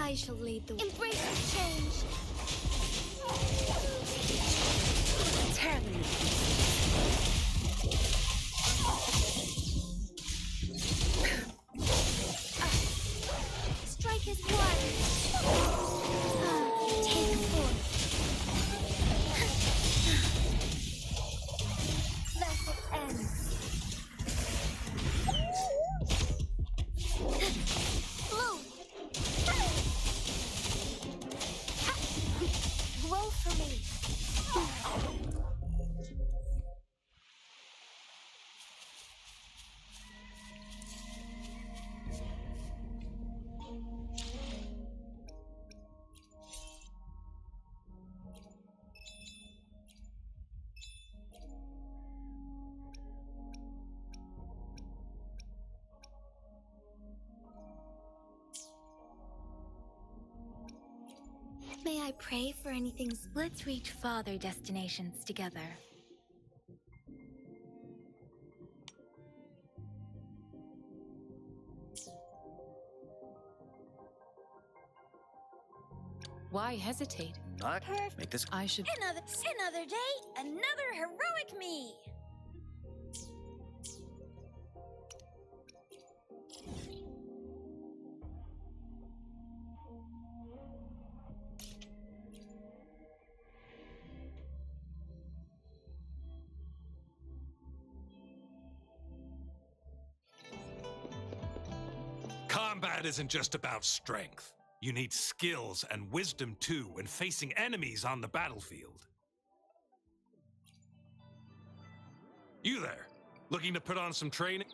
I shall lead the way. Embrace the change. Tear them to pieces. Strike as one. Take forth. Let it end. Bloom. Grow for me. May I pray for anything? Let's reach farther destinations together. Why hesitate? Not make this. I should. Another day, another heroic me. Combat isn't just about strength. You need skills and wisdom too when facing enemies on the battlefield. You there, looking to put on some training?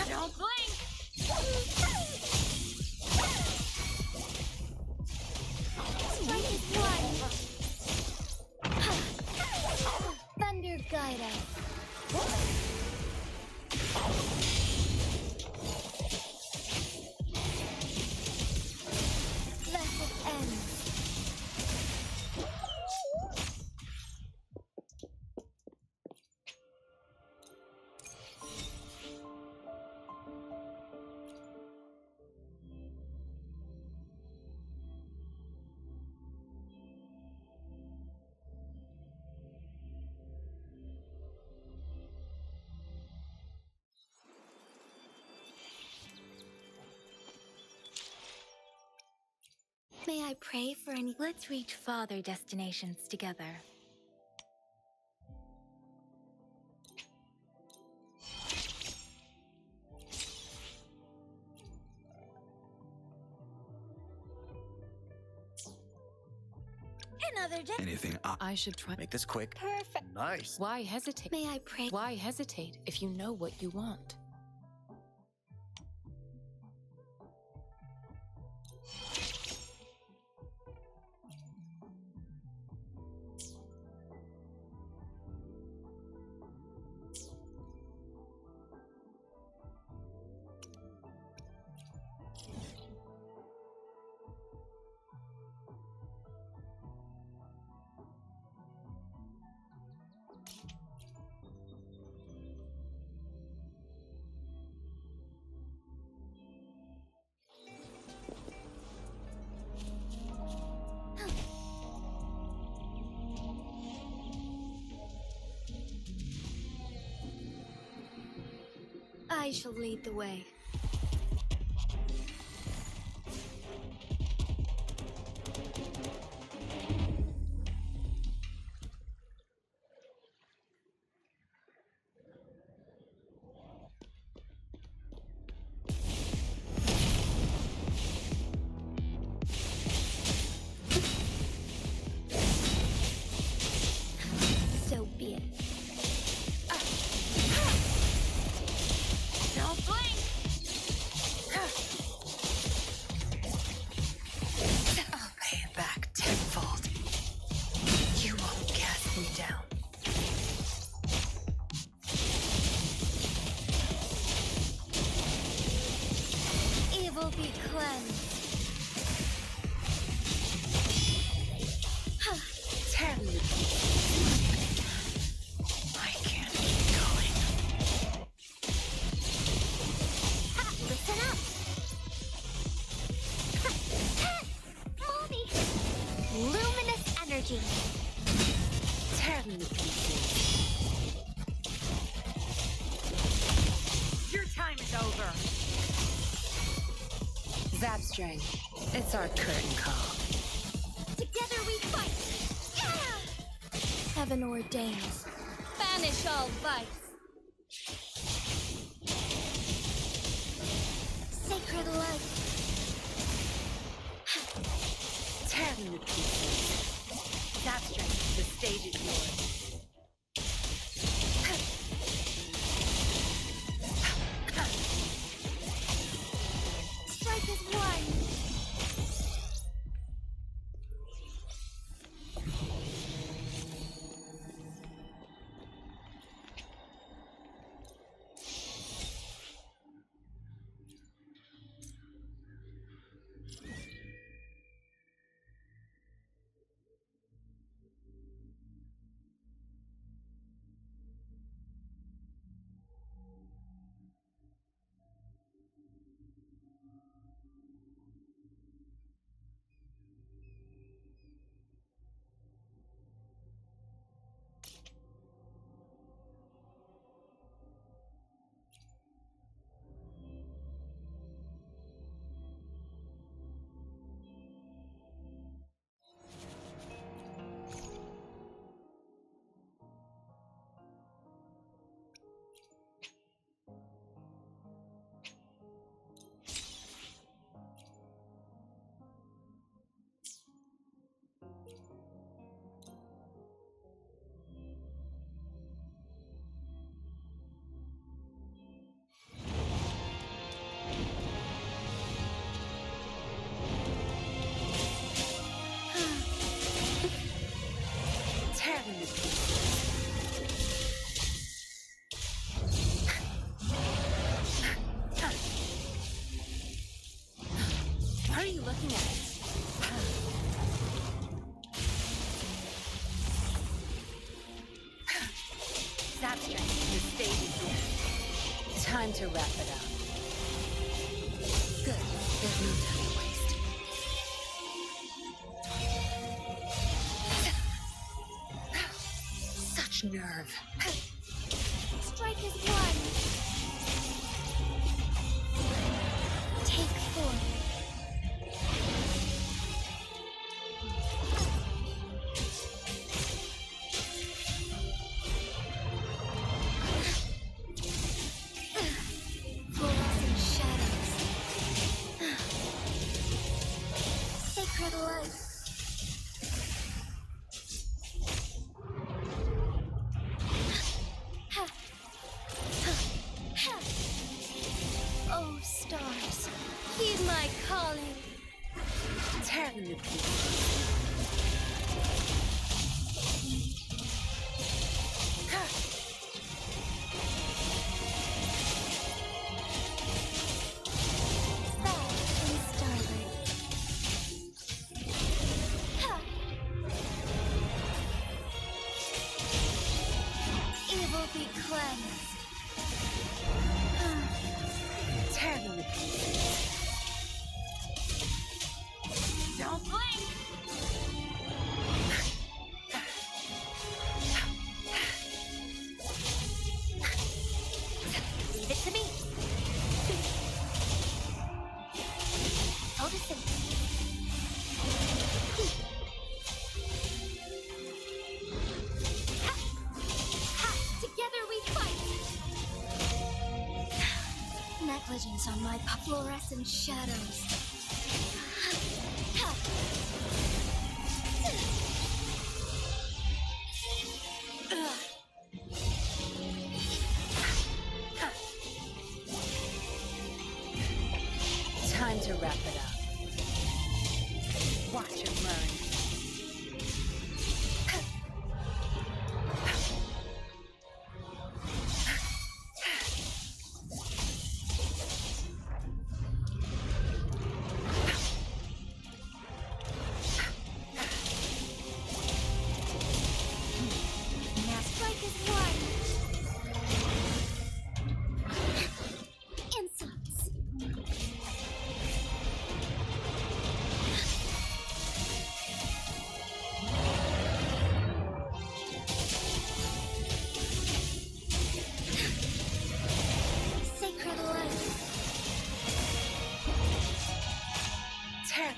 Don't blink! Strike is one! Thunder guide us! Let it end! May I pray for any? Let's reach farther destinations together. Another day. Anything. I should try. Make this quick. Perfect. Nice. Why hesitate? May I pray? Why hesitate if you know what you want? I shall lead the way. Zhezhi. Tear them to pieces. Your time is over. Zapstring, it's our curtain call. Together we fight! Yeah! Heaven ordains. Banish all vice. Sacred light. Tear them to pieces. Zapstring, the stage is yours. Strike is one. Time to wrap it up. Good. There's no time to waste. Such nerve. Strike is one. Take four. Negligence on my fluorescent shadows. Time to wrap it up. Watch it burn.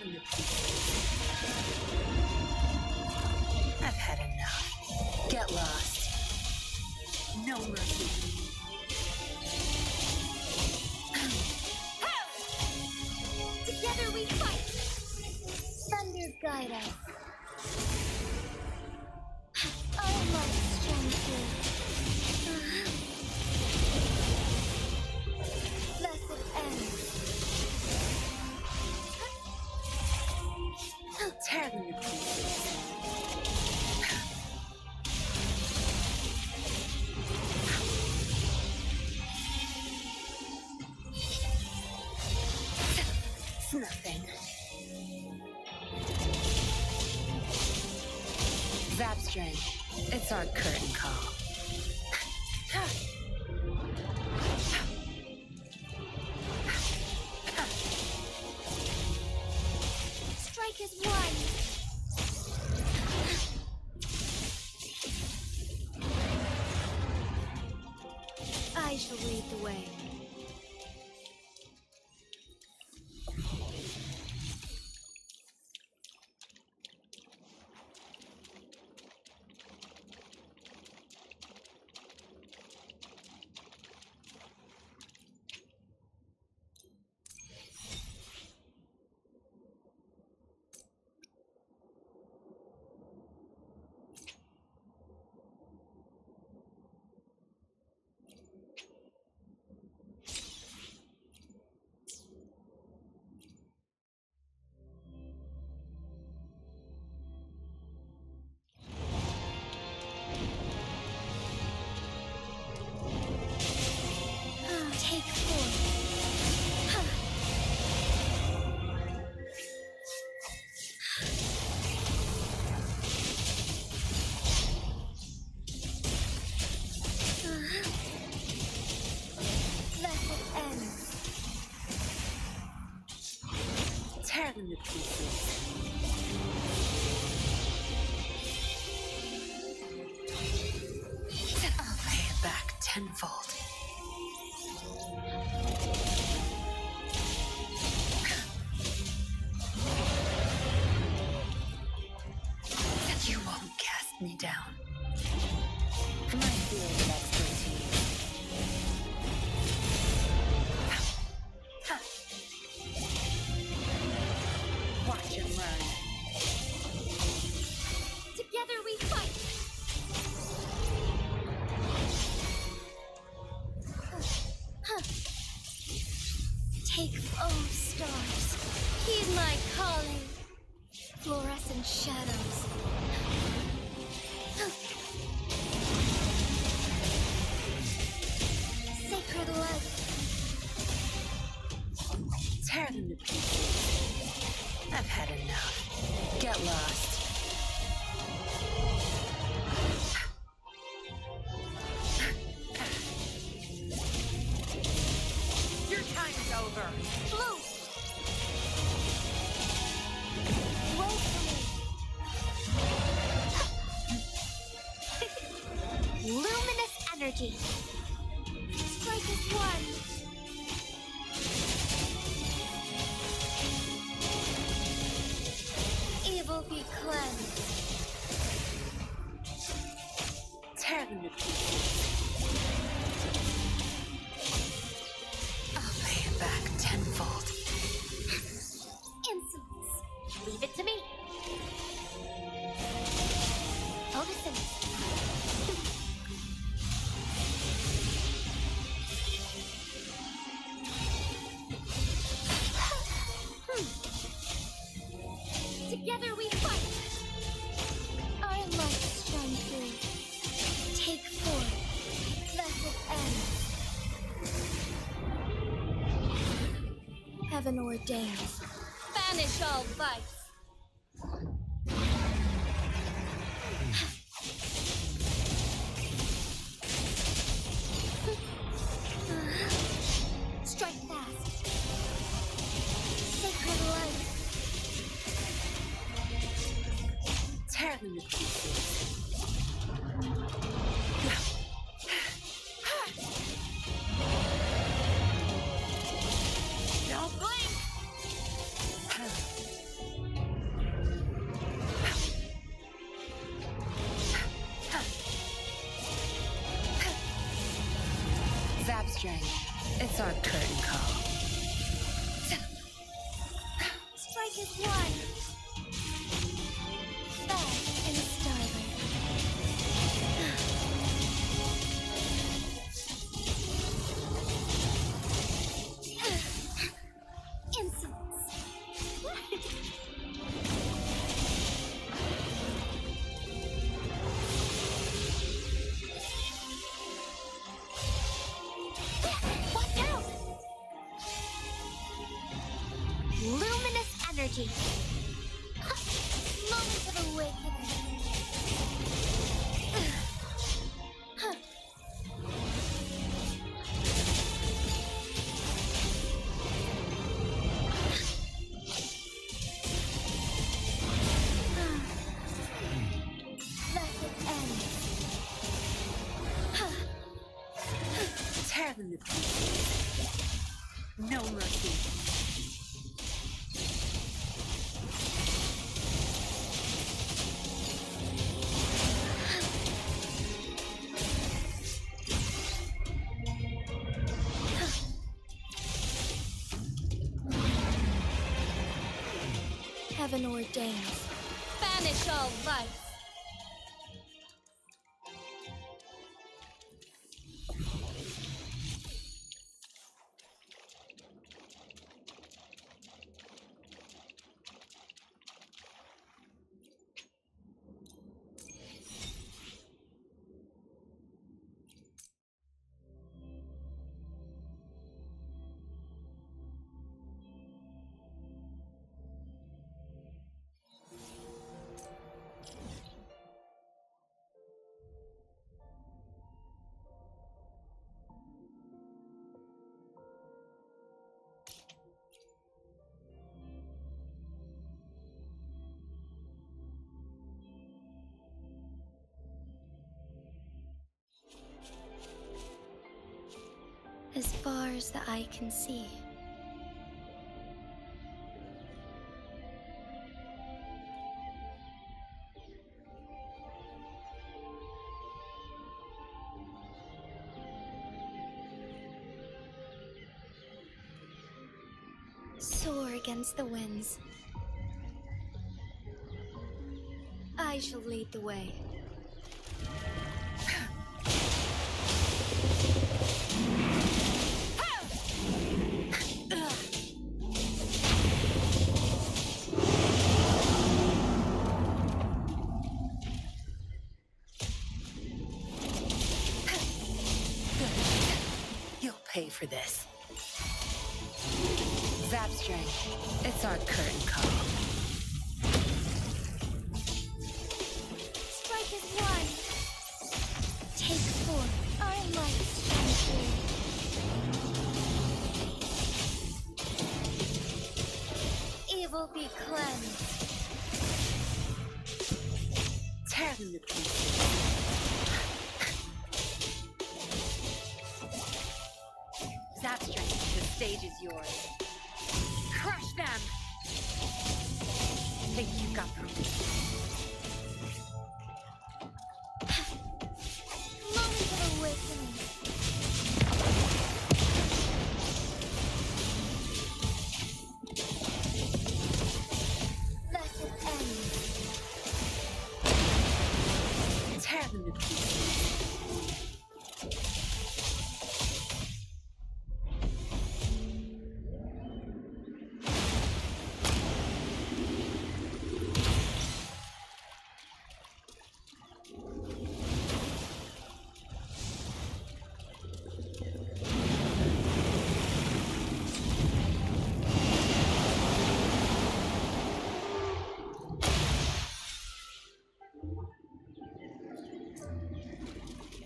them to pieces. I've had enough. Get lost. No mercy. Together we fight! Thunder guide us. Our light shine through. Blessed end. Tear them to pieces. It's nothing. Zapstring, it's our curtain call. Strike is one. I shall lead the way. Tear them to pieces. I'll pay it back tenfold. You won't cast me down. My field of expertise. Watch and learn. Together we fight! Take, oh stars, heed my calling. Fluorescent shadows. Sacred light. Tear them to pieces. I've had enough. Get lost. Your time is over. Blue! Roll for me. Luminous energy. Strike is one. Evil be cleansed. Tear them to pieces. I'll pay it back tenfold. Insolence. Leave it to me. Focus. Together we fight. Our lights shine through. Take forth. Blessed end. Heaven ordains. Banish all vice. Strike fast. Sacred light. Tear them to pieces. Don't blink! Zapstring. It's our curtain call. Strike is one. Fell in the starlight. Insolence. Watch out! Luminous energy. Moment of awakening. Let it end. Tear them to pieces. No mercy. Heaven ordains. Banish all vice. As far as the eye can see. Soar against the winds. I shall lead the way. Pay for this. Zapstring. It's our curtain call. Strike is one. Take four. Our light shines through. Evil be cleansed. Tear them to pieces. Zapstring, the stage is yours. Crush them! Think you got permission? Moment of awakening. Let it end. Tear them to pieces.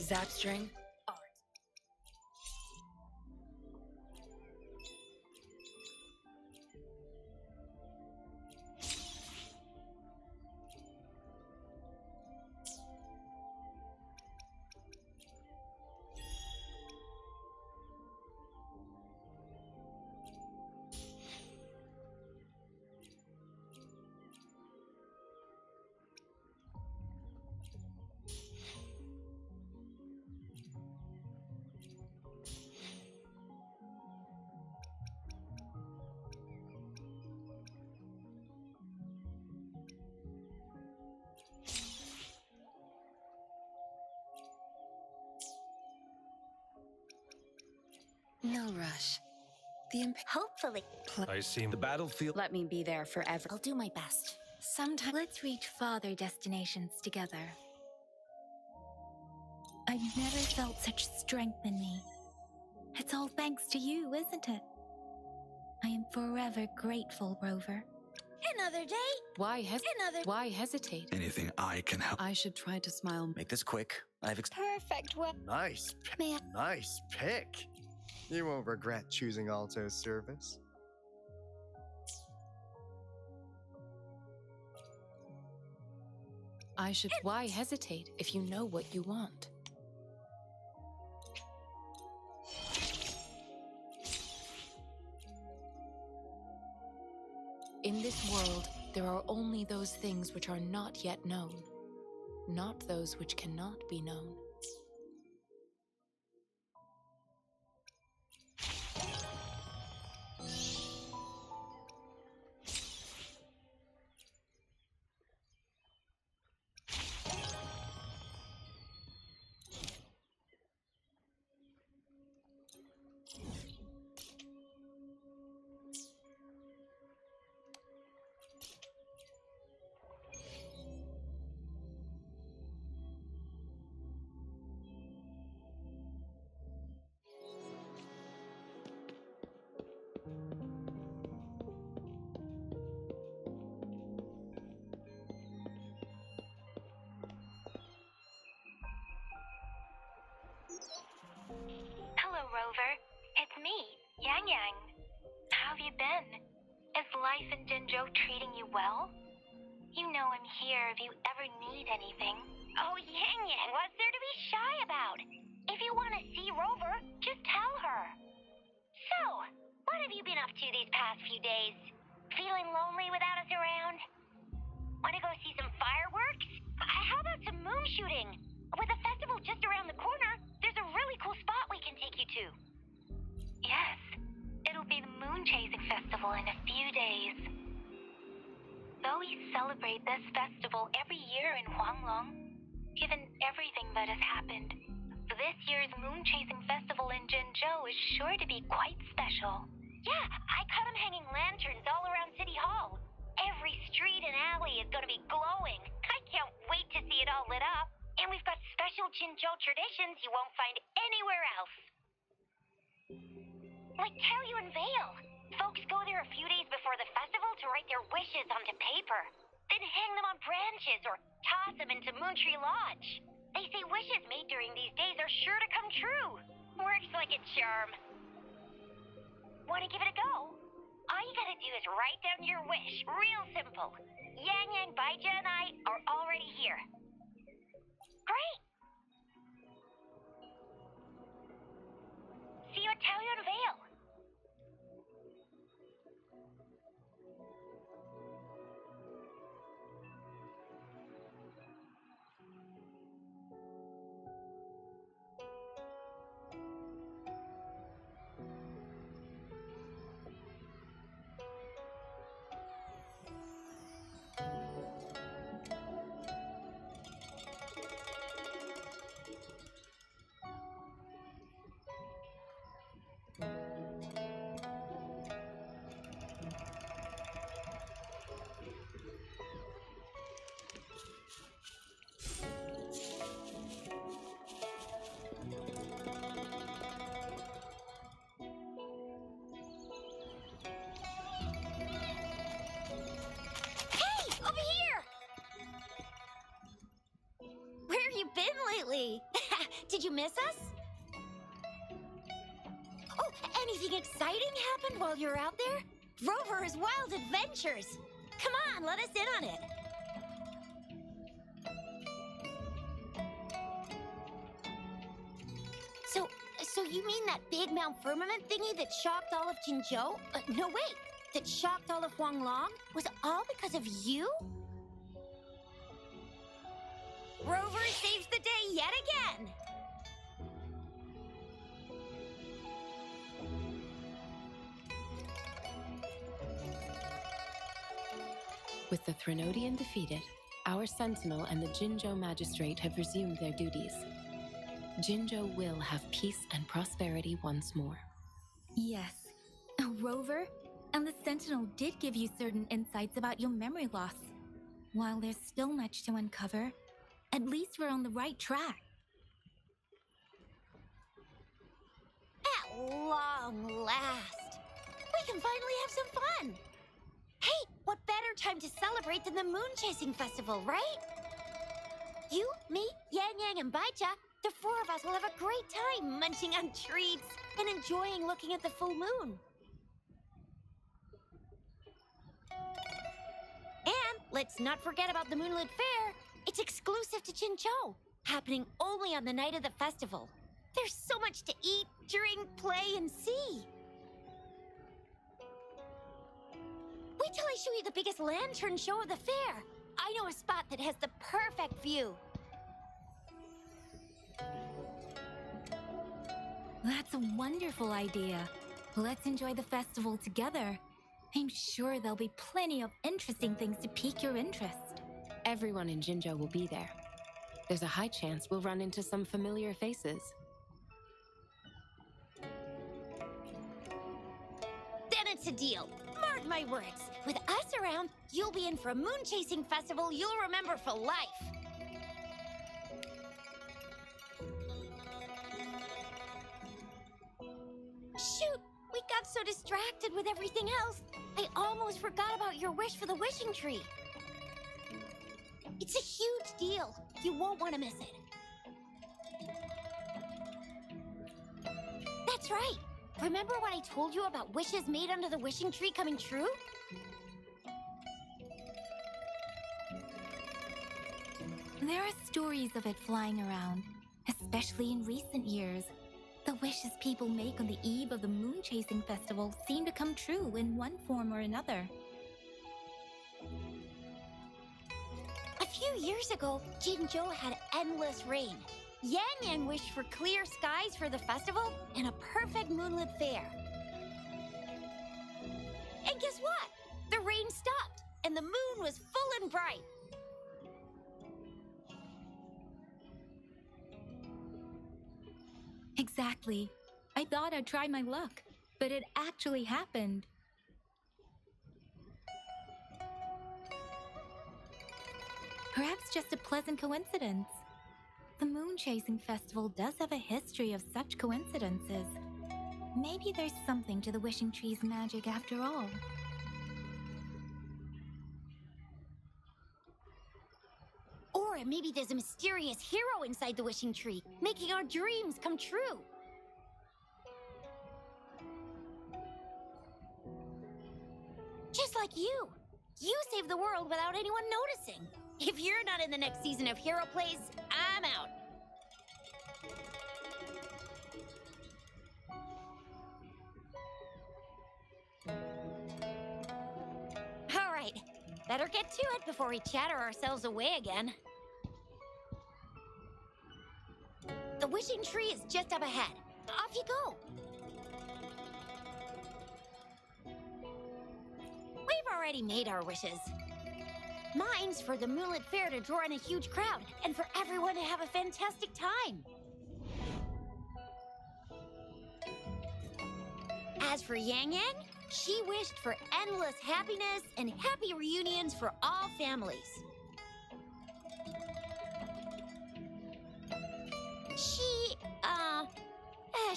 Zapstring. No rush. Hopefully. I seem the battlefield. Let me be there forever. I'll do my best. Sometime let's reach farther destinations together. I've never felt such strength in me. It's all thanks to you, isn't it? I am forever grateful, Rover. Another day? Why hesitate? Anything I can help. I should try to smile. Make this quick. Perfect. Well, Nice pick. may I? Nice pick. You won't regret choosing Alto's service. Why hesitate if you know what you want? In this world, there are only those things which are not yet known, not those which cannot be known. Hello, Rover. It's me, Yangyang. How have you been? Is life in Jinzhou treating you well? You know I'm here if you ever need anything. Oh, Yangyang, what's there to be shy about? If you want to see Rover, just tell her. So, what have you been up to these past few days? Feeling lonely without us around? Want to go see some fireworks? How about some moon shooting? With the festival just around the corner, there's a really cool spot we can take you to. Yes, it'll be the Moon Chasing Festival in a few days. Though we celebrate this festival every year in Huanglong, given everything that has happened, this year's Moon Chasing Festival in Jinzhou is sure to be quite special. Yeah, I caught them hanging lanterns all around City Hall. Every street and alley is going to be glowing. I can't wait to see it all lit up. And we've got special Jinzhou traditions you won't find anywhere else. Like Taoyaun Vale. Folks go there a few days before the festival to write their wishes onto paper. Then hang them on branches or toss them into Moontree Lodge. They say wishes made during these days are sure to come true. Works like a charm. Want to give it a go? All you gotta do is write down your wish. Real simple. Yangyang, Baizhi, and I are already here. Great! See you at Taoyaun Vale. lately? Did you miss us? Oh, anything exciting happened while you're out there? Rover's Wild Adventures! Come on, let us in on it! So you mean that big Mount Firmament thingy that shocked all of Jinzhou? No, wait! That shocked all of Huanglong? Was all because of you? Rover saves the day yet again! With the Threnodian defeated, our Sentinel and the Jinzhou Magistrate have resumed their duties. Jinzhou will have peace and prosperity once more. Yes, a rover, and the Sentinel did give you certain insights about your memory loss. While there's still much to uncover, at least we're on the right track. At long last, we can finally have some fun. Hey, what better time to celebrate than the Moon Chasing Festival, right? You, me, Yangyang, and Baizhi, the four of us will have a great time munching on treats and enjoying looking at the full moon. And let's not forget about the Moonlit Fair. It's exclusive to Jinzhou, happening only on the night of the festival. There's so much to eat, drink, play, and see. Wait till I show you the biggest lantern show of the fair. I know a spot that has the perfect view. That's a wonderful idea. Let's enjoy the festival together. I'm sure there'll be plenty of interesting things to pique your interest. Everyone in Jinzhou will be there. There's a high chance we'll run into some familiar faces. Then it's a deal. Mark my words. With us around, you'll be in for a moon chasing festival you'll remember for life. Shoot! We got so distracted with everything else, I almost forgot about your wish for the wishing tree. It's a huge deal. You won't want to miss it. That's right. Remember what I told you about wishes made under the wishing tree coming true? There are stories of it flying around, especially in recent years. The wishes people make on the eve of the Moon Chasing Festival seem to come true in one form or another. A few years ago, Jinzhou had endless rain. Yangyang wished for clear skies for the festival and a perfect moonlit fair. And guess what? The rain stopped, and the moon was full and bright. Exactly. I thought I'd try my luck, but it actually happened. Perhaps just a pleasant coincidence. The Moon Chasing Festival does have a history of such coincidences. Maybe there's something to the wishing tree's magic after all. Or maybe there's a mysterious hero inside the wishing tree, making our dreams come true. Just like you. You saved the world without anyone noticing. If you're not in the next season of Hero Plays, I'm out. All right, better get to it before we chatter ourselves away again. The wishing tree is just up ahead. Off you go. We've already made our wishes. Mine's for the Moonlit Fair to draw in a huge crowd, and for everyone to have a fantastic time. As for Yangyang, she wished for endless happiness and happy reunions for all families.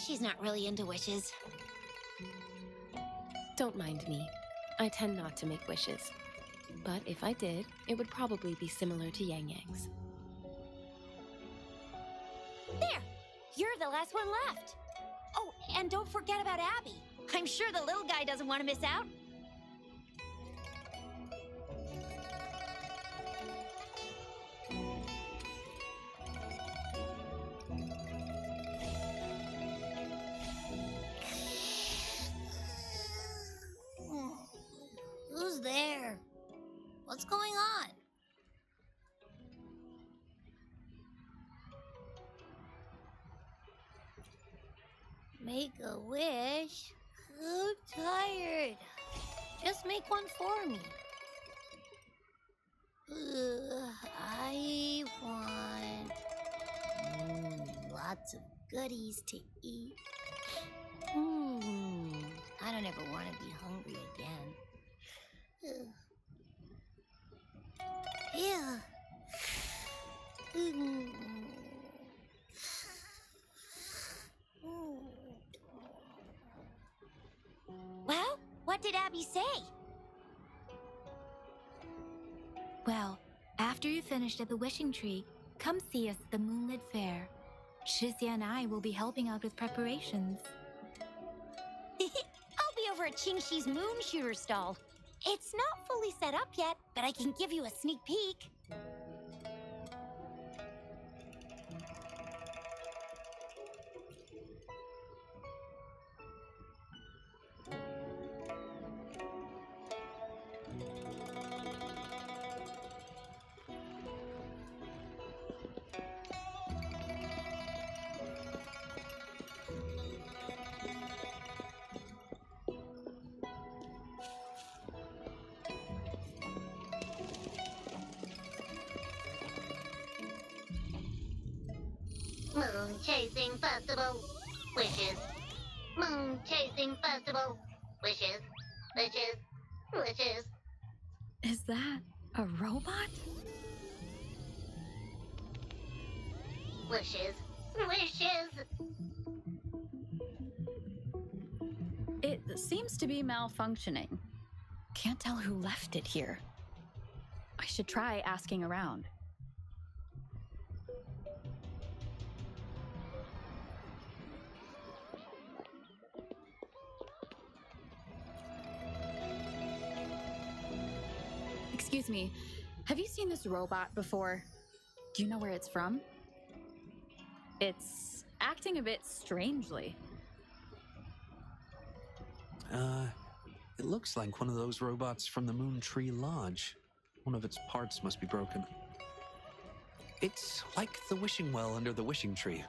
She's not really into wishes. Don't mind me. I tend not to make wishes. But if I did, it would probably be similar to Yangyang's. There! You're the last one left. Oh, and don't forget about Abby. I'm sure the little guy doesn't want to miss out. Who's there? What's going on? Make a wish? I'm tired. Just make one for me. I want lots of goodies to eat. I never want to be hungry again. Yeah. Well, what did Abby say? Well, after you finished at the Wishing Tree, come see us at the Moonlit Fair. Chixia and I will be helping out with preparations. I'll be over at Qingxi's moon shooter stall. It's not fully set up yet, but I can give you a sneak peek. Moon Chasing Festival. Wishes. Moon Chasing Festival. Wishes. Wishes. Wishes. Is that a robot? Wishes. Wishes. It seems to be malfunctioning. Can't tell who left it here. I should try asking around. Excuse me, have you seen this robot before? Do you know where it's from? It's acting a bit strangely. It looks like one of those robots from the Moon Tree Lodge. One of its parts must be broken. It's like the wishing well under the wishing tree.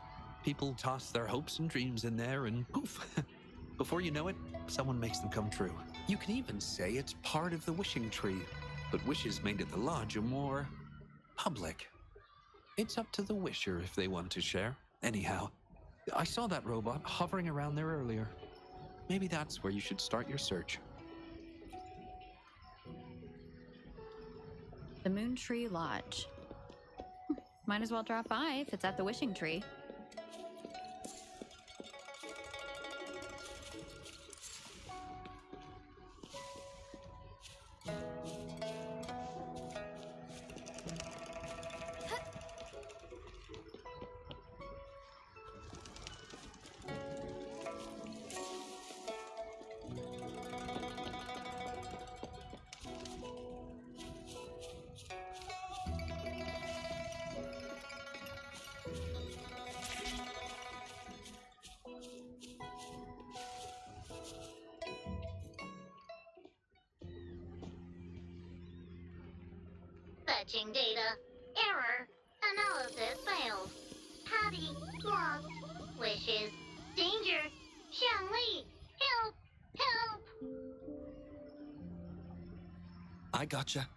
People toss their hopes and dreams in there and poof. Before you know it, someone makes them come true. You can even say it's part of the wishing tree, but wishes made at the lodge are more public. It's up to the wisher if they want to share. Anyhow, I saw that robot hovering around there earlier. Maybe that's where you should start your search. The Moon Tree Lodge. Might as well drop by if it's at the wishing tree. Fetching data. Error. Analysis failed. Patty lost. Wishes. Danger. Xiangli. Help! Help! I gotcha.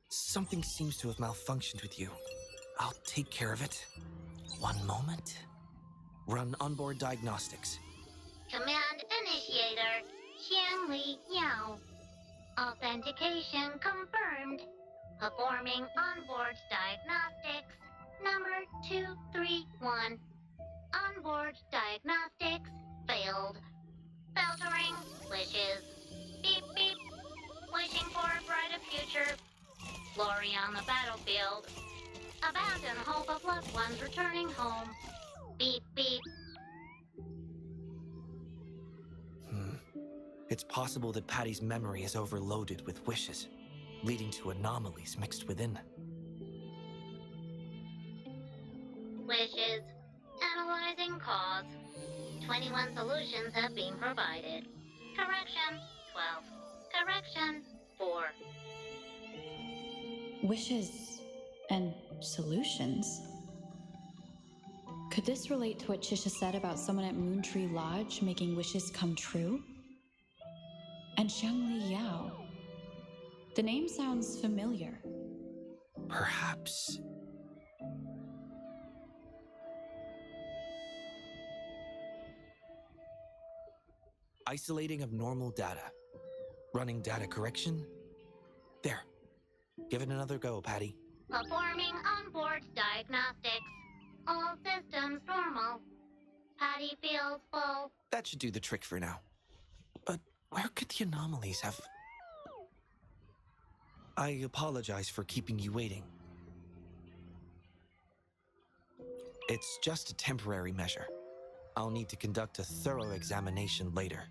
Something seems to have malfunctioned with you. I'll take care of it. One moment. Run onboard diagnostics. Command initiator. Xiangli Yao. Authentication confirmed. Performing onboard diagnostics. Number 231. Onboard diagnostics failed. Filtering wishes. Beep beep. Wishing for a brighter future. Glory on the battlefield. Abandon hope of loved ones returning home. Beep beep. It's possible that Patty's memory is overloaded with wishes, leading to anomalies mixed within. Wishes. Analyzing cause. 21 solutions have been provided. Correction 12. Correction 4. Wishes and solutions? Could this relate to what Chixia said about someone at Moon Tree Lodge making wishes come true? And Xiangli Yao. The name sounds familiar. Perhaps. Isolating abnormal data. Running data correction. There. Give it another go, Patty. Performing onboard diagnostics. All systems normal. Patty feels full. That should do the trick for now. But where could the anomalies have... I apologize for keeping you waiting. It's just a temporary measure. I'll need to conduct a thorough examination later.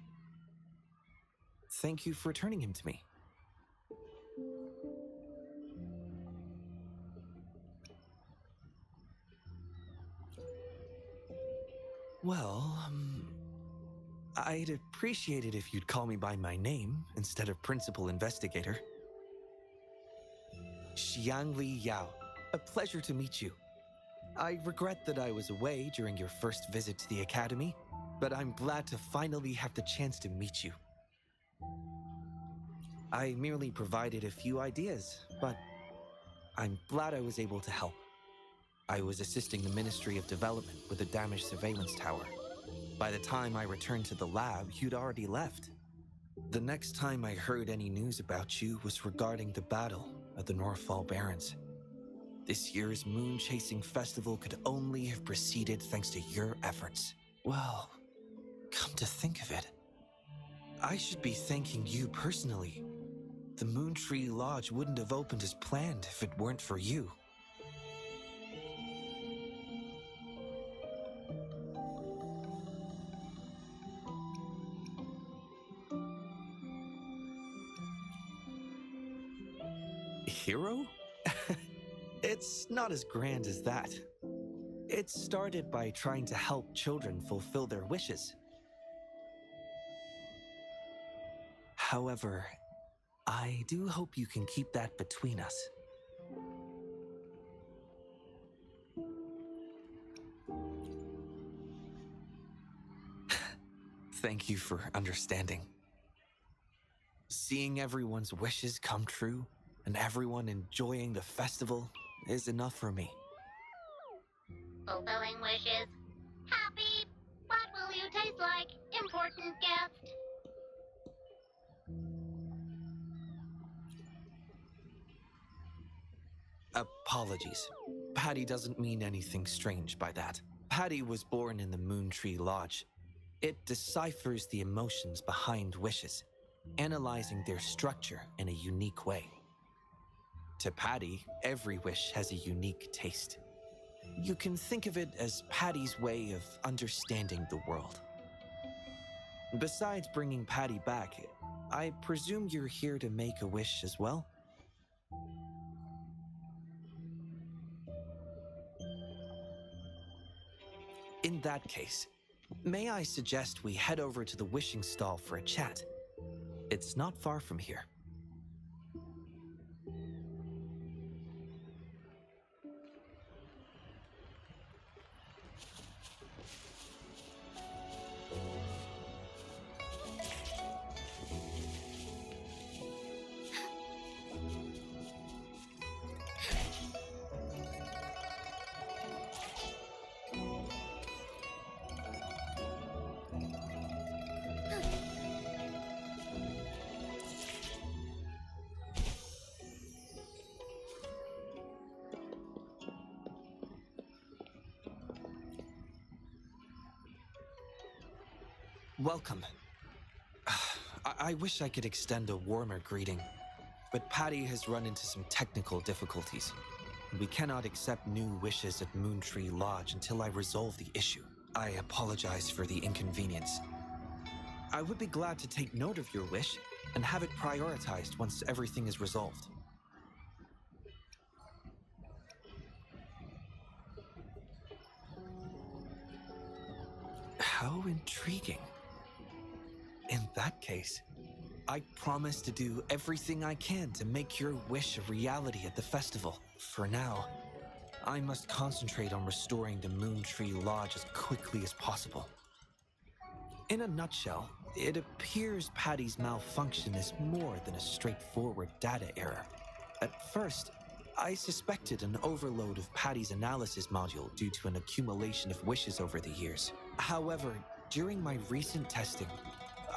Thank you for returning him to me. Well, I'd appreciate it if you'd call me by my name instead of Principal Investigator. Xiangli Yao, a pleasure to meet you. I regret that I was away during your first visit to the Academy, but I'm glad to finally have the chance to meet you. I merely provided a few ideas, but I'm glad I was able to help. I was assisting the Ministry of Development with a damaged surveillance tower. By the time I returned to the lab, you'd already left. The next time I heard any news about you was regarding the battle at the Norfall Barrens. This year's moon chasing festival could only have proceeded thanks to your efforts. Well, come to think of it, I should be thanking you personally. The Moontree Lodge wouldn't have opened as planned if it weren't for you. Hero? It's not as grand as that. It started by trying to help children fulfill their wishes. However, I do hope you can keep that between us. Thank you for understanding. Seeing everyone's wishes come true and everyone enjoying the festival is enough for me. Fulfilling wishes. Happy. What will you taste like, important guest? Apologies. Patty doesn't mean anything strange by that. Patty was born in the Moontree Lodge. It deciphers the emotions behind wishes, analyzing their structure in a unique way. To Patty, every wish has a unique taste. You can think of it as Patty's way of understanding the world. Besides bringing Patty back, I presume you're here to make a wish as well? In that case, may I suggest we head over to the wishing stall for a chat? It's not far from here. Welcome. I wish I could extend a warmer greeting, but Patty has run into some technical difficulties. We cannot accept new wishes at Moontree Lodge until I resolve the issue. I apologize for the inconvenience. I would be glad to take note of your wish and have it prioritized once everything is resolved. How intriguing. In that case, I promise to do everything I can to make your wish a reality at the festival. For now, I must concentrate on restoring the Moontree Lodge as quickly as possible. In a nutshell, it appears Patty's malfunction is more than a straightforward data error. At first, I suspected an overload of Patty's analysis module due to an accumulation of wishes over the years. However, during my recent testing,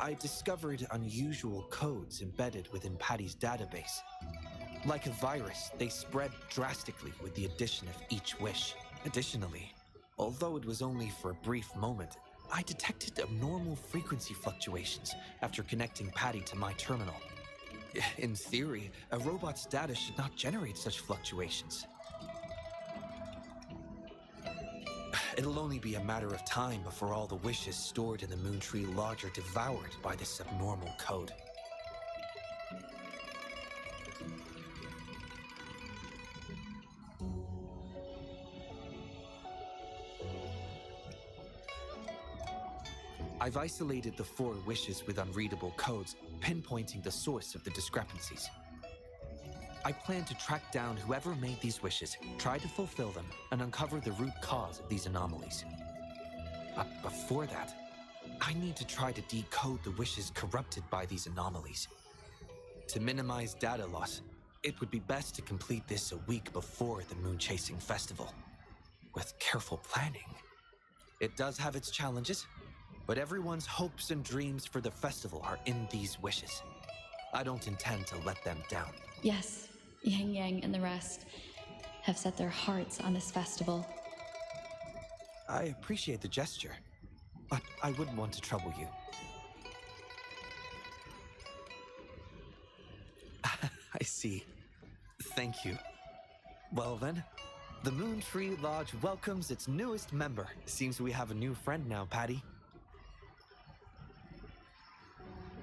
I discovered unusual codes embedded within Patty's database. Like a virus, they spread drastically with the addition of each wish. Additionally, although it was only for a brief moment, I detected abnormal frequency fluctuations after connecting Patty to my terminal. In theory, a robot's data should not generate such fluctuations. It'll only be a matter of time before all the wishes stored in the Moontree Lodge are devoured by this abnormal code. I've isolated the 4 wishes with unreadable codes, pinpointing the source of the discrepancies. I plan to track down whoever made these wishes, try to fulfill them, and uncover the root cause of these anomalies. But before that, I need to try to decode the wishes corrupted by these anomalies. To minimize data loss, it would be best to complete this a week before the Moon Chasing Festival. With careful planning, it does have its challenges, but everyone's hopes and dreams for the festival are in these wishes. I don't intend to let them down. Yes, Yangyang and the rest have set their hearts on this festival. I appreciate the gesture, but I wouldn't want to trouble you. I see. Thank you. Well then, the Moontree Lodge welcomes its newest member. Seems we have a new friend now, Patty.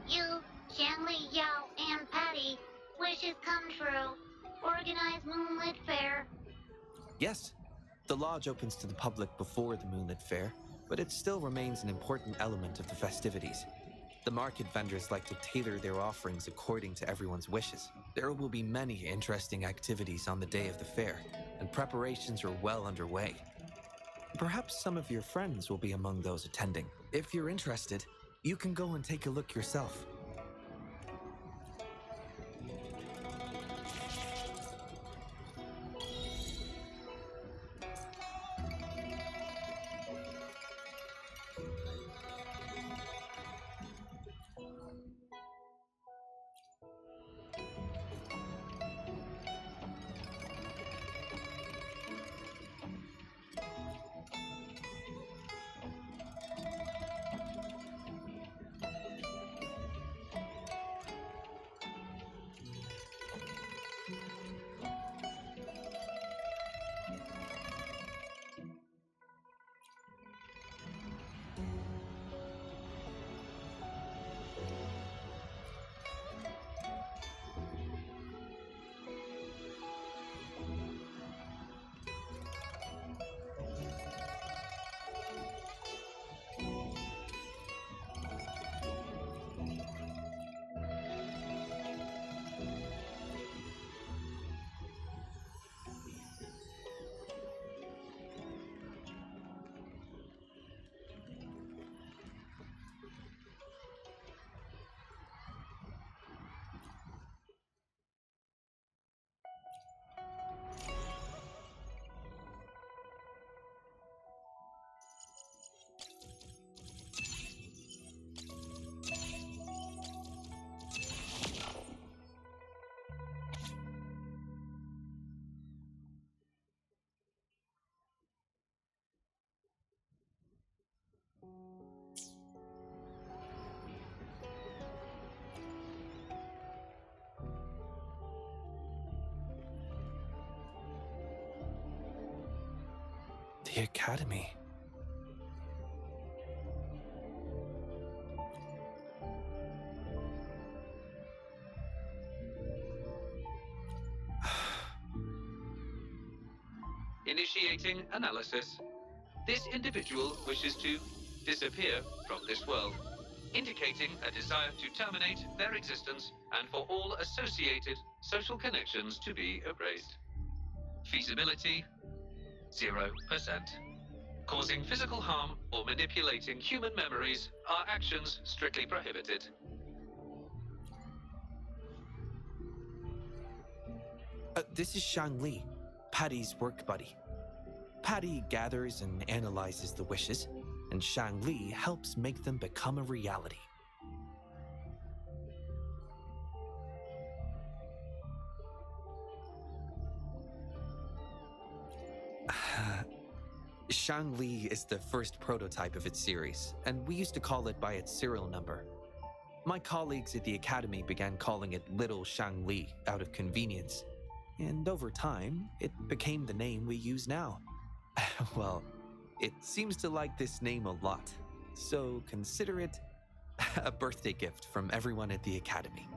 You, Xiangli Yao, and Patty, wishes come true. Organize Moonlit Fair. Yes, the lodge opens to the public before the Moonlit Fair, but it still remains an important element of the festivities. The market vendors like to tailor their offerings according to everyone's wishes. There will be many interesting activities on the day of the fair, and preparations are well underway. Perhaps some of your friends will be among those attending. If you're interested, you can go and take a look yourself. The Academy. Initiating analysis. This individual wishes to disappear from this world, indicating a desire to terminate their existence and for all associated social connections to be erased. Feasibility, 0%. Causing physical harm or manipulating human memories are actions strictly prohibited. This is Xiangli, Patty's work buddy. Patty gathers and analyzes the wishes, and Xiangli helps make them become a reality. Xiangli is the first prototype of its series, and we used to call it by its serial number. My colleagues at the Academy began calling it Little Xiangli out of convenience, and over time, it became the name we use now. Well, it seems to like this name a lot, so consider it a birthday gift from everyone at the Academy.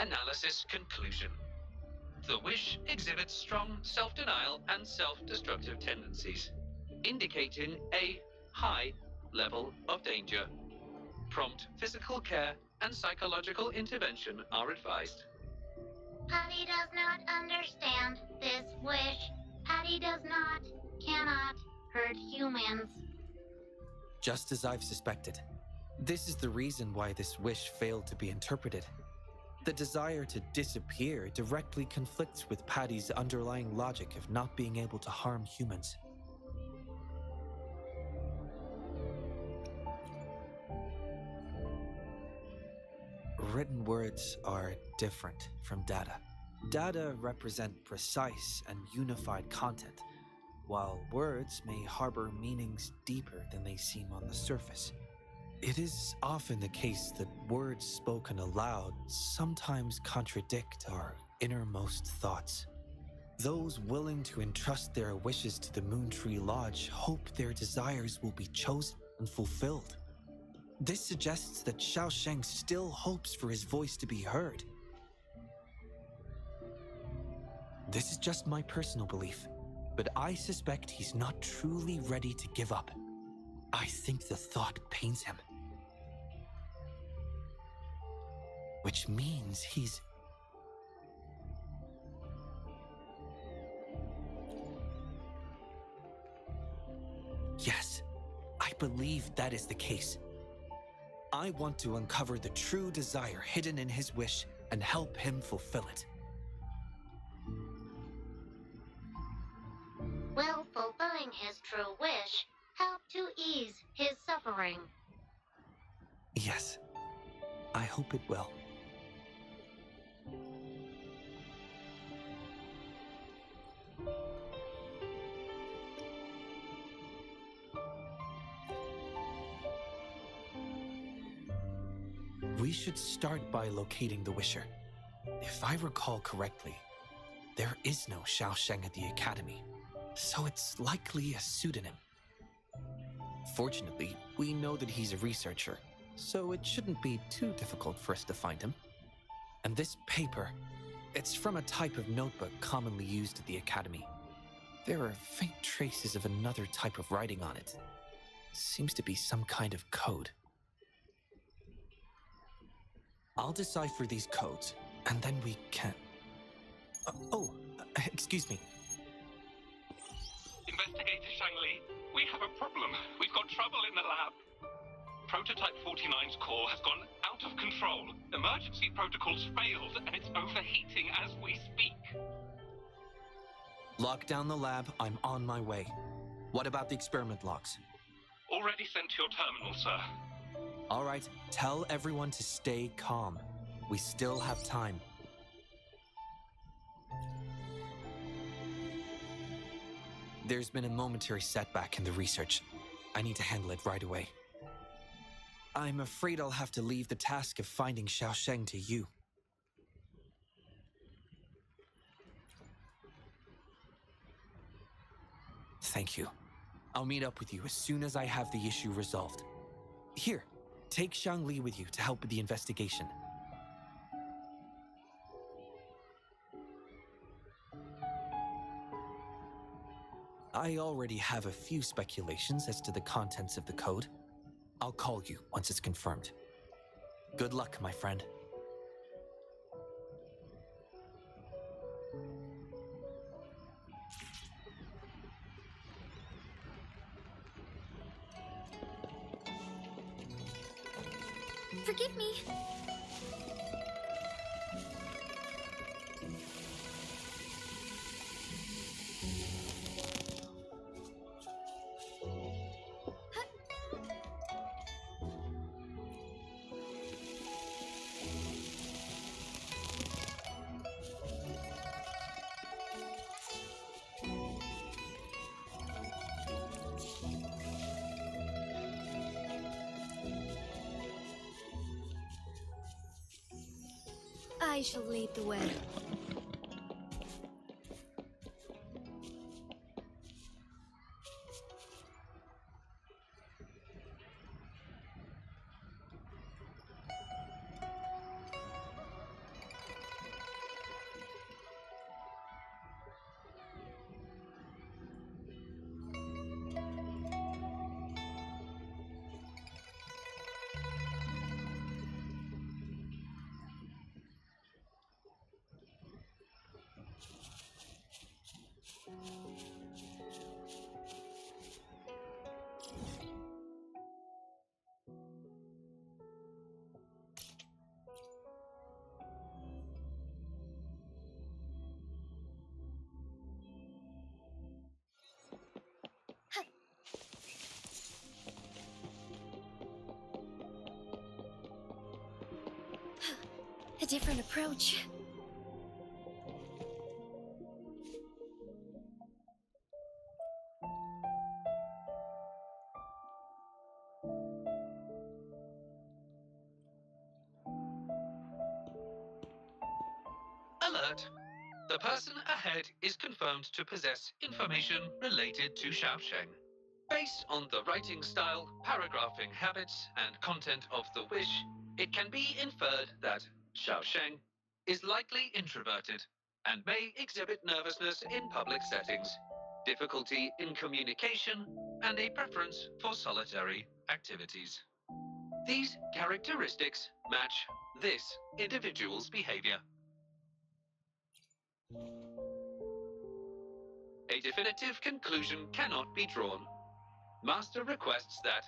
Analysis conclusion. The wish exhibits strong self-denial and self-destructive tendencies, indicating a high level of danger. Prompt physical care and psychological intervention are advised. Patty does not understand this wish. Patty cannot hurt humans. Just as I've suspected. This is the reason why this wish failed to be interpreted. The desire to disappear directly conflicts with Patty's underlying logic of not being able to harm humans. Written words are different from data. Data represent precise and unified content, while words may harbor meanings deeper than they seem on the surface. It is often the case that words spoken aloud sometimes contradict our innermost thoughts. Those willing to entrust their wishes to the Moontree Lodge hope their desires will be chosen and fulfilled. This suggests that Xiaosheng still hopes for his voice to be heard. This is just my personal belief, but I suspect he's not truly ready to give up. I think the thought pains him. Which means he's... Yes, I believe that is the case. I want to uncover the true desire hidden in his wish and help him fulfill it. Will fulfilling his true wish help to ease his suffering? Yes, I hope it will. We should start by locating the Wisher. If I recall correctly, there is no Xiaosheng at the Academy, so it's likely a pseudonym. Fortunately, we know that he's a researcher, so it shouldn't be too difficult for us to find him. And this paper, it's from a type of notebook commonly used at the Academy. There are faint traces of another type of writing on it. Seems to be some kind of code. I'll decipher these codes, and then we can... excuse me. Investigator Xiangli, we have a problem. We've got trouble in the lab. Prototype 49's core has gone out of control. Emergency protocols failed, and it's overheating as we speak. Lock down the lab. I'm on my way. What about the experiment logs? Already sent to your terminal, sir. All right, tell everyone to stay calm. We still have time. There's been a momentary setback in the research. I need to handle it right away. I'm afraid I'll have to leave the task of finding Xiaosheng to you. Thank you. I'll meet up with you as soon as I have the issue resolved. Here, take Xiangli with you to help with the investigation. I already have a few speculations as to the contents of the code. I'll call you once it's confirmed. Good luck, my friend. Forgive me. I shall lead the way. A different approach. Alert! The person ahead is confirmed to possess information related to Xiaosheng. Based on the writing style, paragraphing habits, and content of the wish, it can be inferred that Xiaosheng is likely introverted and may exhibit nervousness in public settings, difficulty in communication, and a preference for solitary activities. These characteristics match this individual's behavior. A definitive conclusion cannot be drawn. Master requests that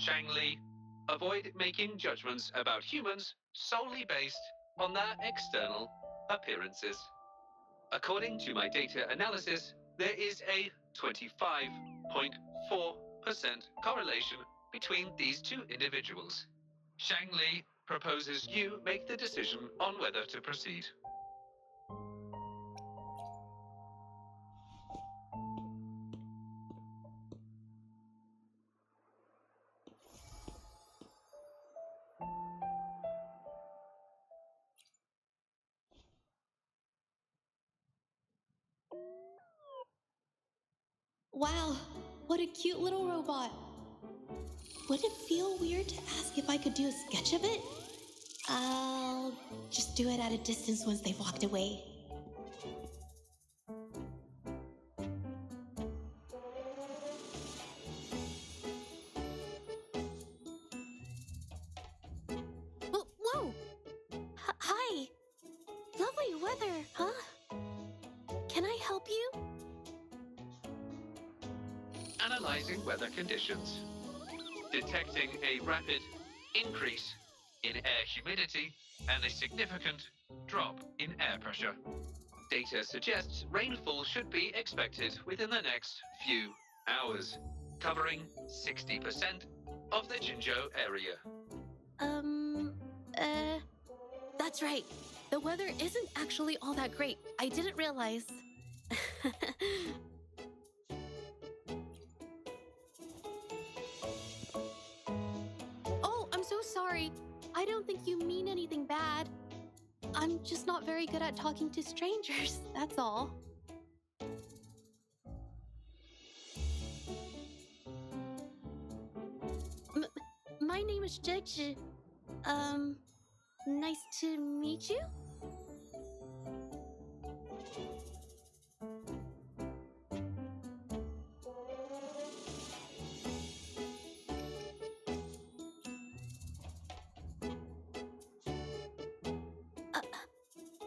Xiangli avoid making judgments about humans solely based on their external appearances. According to my data analysis, there is a 25.4% correlation between these two individuals. Xiangli proposes you make the decision on whether to proceed. Wow, what a cute little robot. Would it feel weird to ask if I could do a sketch of it? I'll just do it at a distance once they've walked away. Whoa! Hi! Lovely weather, huh? Can I help you? Analyzing weather conditions. Detecting a rapid increase in air humidity and a significant drop in air pressure. Data suggests rainfall should be expected within the next few hours, covering 60% of the Jinzhou area. That's right. The weather isn't actually all that great. I didn't realize. Oh, I'm so sorry. I don't think you mean anything bad. I'm just not very good at talking to strangers, that's all. My name is Zhezhi. Nice to meet you?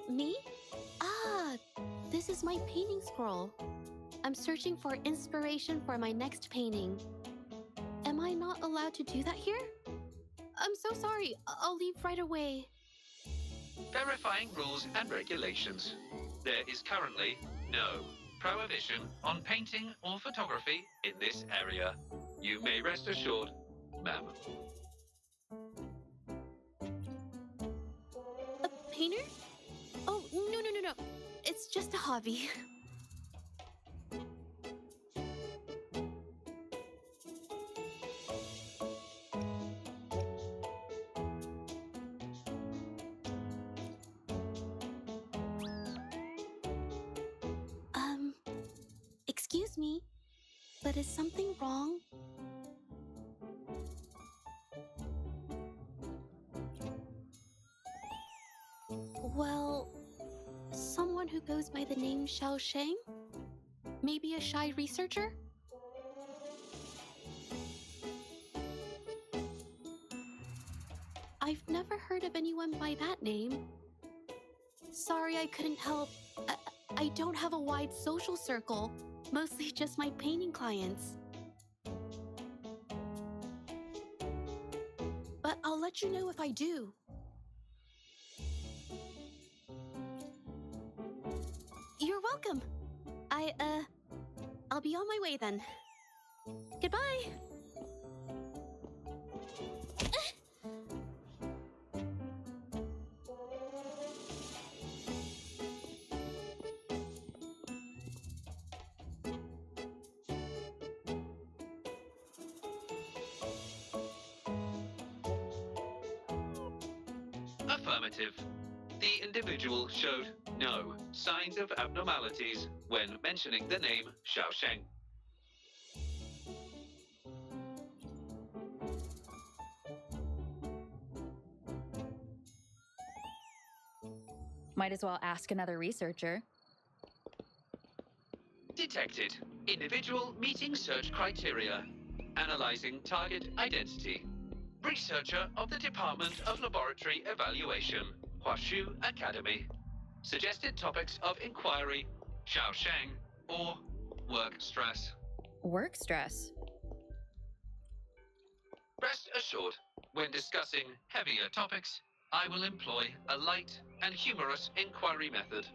Me? Ah, this is my painting scroll. I'm searching for inspiration for my next painting. Am I not allowed to do that here? I'm so sorry. I'll leave right away. Verifying rules and regulations. There is currently no prohibition on painting or photography in this area. You may rest assured, ma'am. A painter? Oh, no. It's just a hobby. but is something wrong? Well, someone who goes by the name Xiaosheng? Maybe a shy researcher? I've never heard of anyone by that name. Sorry I couldn't help. I don't have a wide social circle. Mostly just my painting clients. But I'll let you know if I do. You're welcome. I'll be on my way then. Goodbye. Affirmative. The individual showed no signs of abnormalities when mentioning the name Xiaosheng. Might as well ask another researcher. Detected. Individual meeting search criteria. Analyzing target identity. Researcher of the Department of Laboratory Evaluation, Huashu Academy. Suggested topics of inquiry, Xiaosheng or work stress. Work stress? Rest assured, when discussing heavier topics, I will employ a light and humorous inquiry method.